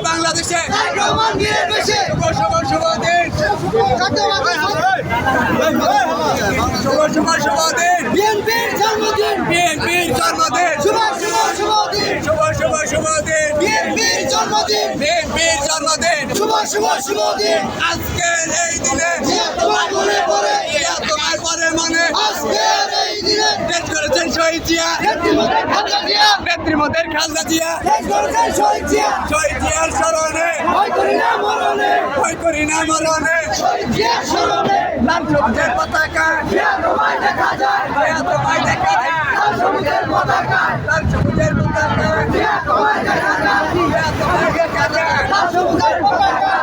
বাংলাদেশে বিএনপির জন্মদিন শুভ দিন আজকের এই দিনে তোমার পরে মনে আজকের এই দিনে দেশ করেছেন শহীদ জিয়া নেত্রীমতের খালদা জিয়া শহীদ জিয়ার স্মরণে ভয় করি না মরণে লাল সবুজের পতাকা তোমায় দেখা যায় লাল সবুজের পতাকা তোমায় দেখা যায় লাল সবুজের পতাকা